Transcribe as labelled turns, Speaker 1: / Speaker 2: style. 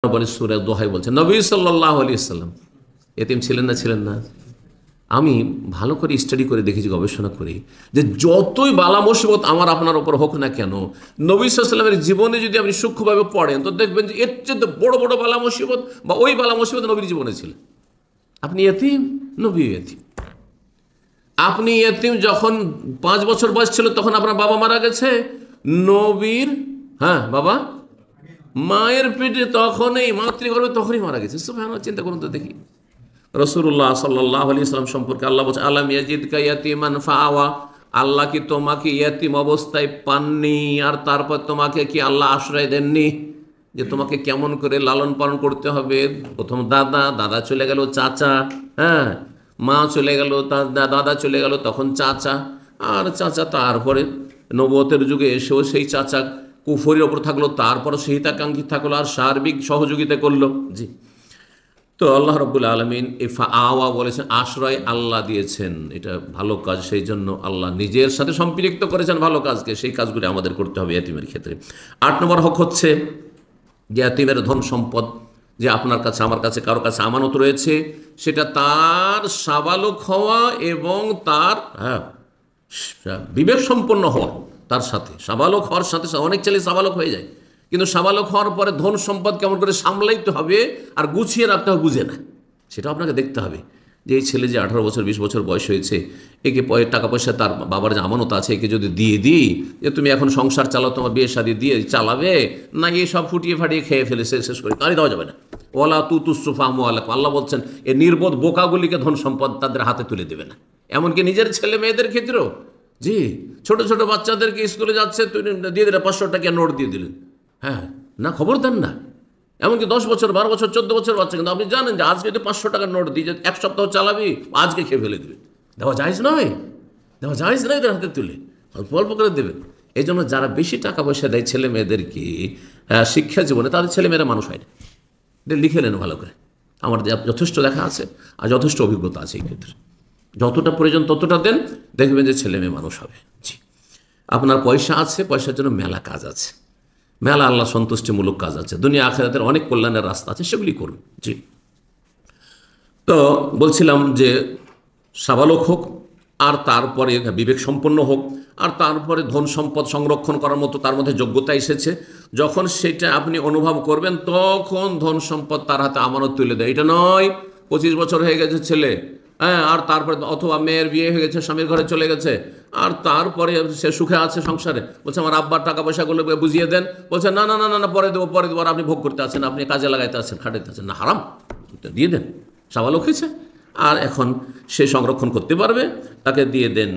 Speaker 1: বলে সূরা দোহাই বলছেন নবী সাল্লাল্লাহু আলাইহি ওয়াসাল্লাম এতিম ছিলেন না ছিলেন না। আমি ভালো করে স্টাডি করে দেখেছি, গবেষণা করি যে যতই বালা মুসিবত আমার আপনার উপর হোক না কেন, নবী সাল্লাল্লাহু আলাইহি ওয়াসাল্লামের জীবনে যদি আপনি সূক্ষ্মভাবে পড়েন তো দেখবেন যে এর চেয়ে বড় বড় বালা মুসিবত বা ওই বালা মুসিবত নবীর জীবনে ছিল। আপনি এতিম, নবী এতিম। আপনি এতিম যখন 5 বছর বয়স ছিল তখন আপনার বাবা মারা গেছে, নবীর বাবা মায়ের পেটে তখনই মাতৃগর্ভে তখনই মারা গেছে। সুবহানাল্লাহ, চিন্তা করুন তো দেখি। রাসূলুল্লাহ সাল্লাল্লাহু আলাইহি ওয়াসাল্লাম সম্পর্কে আল্লাহ বলছে আলাম ইয়াজিদকা ইয়াতীমান ফাআওয়া, আল্লাহ কি তোমাকে ইয়াতীম অবস্থায় পাননি আর তারপর তোমাকে কি আল্লাহ আশ্রয় দেননি যে তোমাকে কেমন করে লালন পালন করতে হবে। প্রথম দাদা চলে গেল, চাচা, মা চলে গেল, দাদা চলে গেল, তখন চাচা, আর চাচা তারপরে নবুয়তের যুগে এসেও সেই চাচা কুফরির ওপর থাকলো, তারপর সহিতাকাঙ্ক্ষী থাকলো আর সার্বিক সহযোগিতা করলো। জি, তো আল্লাহ রাব্বুল আলামিন আওয়া বলেছেন, আশ্রয় আল্লাহ দিয়েছেন, এটা ভালো কাজ, সেই জন্য আল্লাহ নিজের সাথে সম্পৃক্ত করেছেন ভালো কাজকে, সেই কাজগুলি আমাদের করতে হবে এতিমের ক্ষেত্রে। 8 নম্বর হক হচ্ছে যে এতিমের ধন সম্পদ যে আপনার কাছে আমার কাছে কারো কাছে আমানত রয়েছে, সেটা তার সাবালক হওয়া এবং তার বিবেক সম্পন্ন হওয়া, তার সাথে সাবালক হওয়ার সাথে অনেক ছেলে সাবালক হয়ে যায়, কিন্তু সাবালক হওয়ার পরে ধন সম্পদ কেমন করে সামলাইতে হবে আর গুছিয়ে রাখতে হবে বুঝে না। সেটা আপনাকে দেখতে হবে যে এই ছেলে যে 18 বছর 20 বছর বয়স হয়েছে, একে টাকা পয়সা তার বাবার যে আমানত আছে একে যদি দিয়ে দিই যে তুমি এখন সংসার চালাও, তোমার বিয়ে শাদী দিয়ে চালাবে না, এই সব ফুটিয়ে ফাটিয়ে খেয়ে ফেলে শেষ করে তারই দেওয়া যাবে না। ওয়ালা তুতুসুফা আমওয়ালাকুম, আল্লাহ বলছেন এই নির্বোধ বোকাগুলিকে ধন সম্পদ তাদের হাতে তুলে দেবে না, এমনকি নিজের ছেলে মেয়েদের ক্ষেত্রেও। জি, ছোট ছোট বাচ্চাদেরকে স্কুলে যাচ্ছে দিয়ে দিলে 500 টাকা নোট দিয়ে দিলেন, না খবর দেন না। এমনকি 10 বছর 12 বছর 14 বছর বাচ্চা, কিন্তু আপনি জানেন যে আজকে যদি 500 টাকার নোট দিয়ে যে 1 সপ্তাহ চালাবি আজকে খেয়ে ফেলে দেবে, দেওয়া জায়েজ নয়, দেওয়া জায়েজ নয়, এদের হাতে তুলে অল্প অল্প করে দেবেন। এই জন্য যারা বেশি টাকা পয়সা দেয় ছেলে মেয়েদেরকে শিক্ষা জীবনে, তাদের ছেলে মেয়েরা মানুষ হয় না। লিখে নেন ভালো করে, আমার যথেষ্ট দেখা আছে আর যথেষ্ট অভিজ্ঞতা আছে এই ক্ষেত্রে। যতটা প্রয়োজন ততটা দেন, দেখবেন যে ছেলে মেয়ে মানুষ হবে। জি, আপনার পয়সা আছে, পয়সার জন্য মেলা কাজ আছে, মেলা আল্লাহ সন্তুষ্টিমূলক কাজ আছে, দুনিয়া আখিরাতের অনেক কল্যাণের রাস্তা আছে, সেগুলি করুন। জি, তো বলছিলাম যে সাবালক হোক আর তারপরে বিবেক সম্পন্ন হোক আর তারপরে ধন সম্পদ সংরক্ষণ করার মতো তার মধ্যে যোগ্যতা এসেছে, যখন সেটা আপনি অনুভব করবেন তখন ধন সম্পদ তার হাতে আমানত তুলে দেয়। এটা নয় 25 বছর হয়ে গেছে ছেলে, আর তারপরে অথবা মেয়ের বিয়ে হয়ে গেছে, স্বামীর ঘরে চলে গেছে, আর তারপরে সে সুখে আছে সংসারে, বলছে আমার আব্বার টাকা পয়সাগুলো বুঝিয়ে দেন, বলছে না না না না পরে দেবো পরে দেবো, আর আপনি ভোগ করতে আছেন, আপনি কাজে লাগাইতে আছেন, খাটাইতে আছেন, না হারাম, দিয়ে দেন। সাবালক হয়েছে আর এখন সে সংরক্ষণ করতে পারবে, তাকে দিয়ে দেন।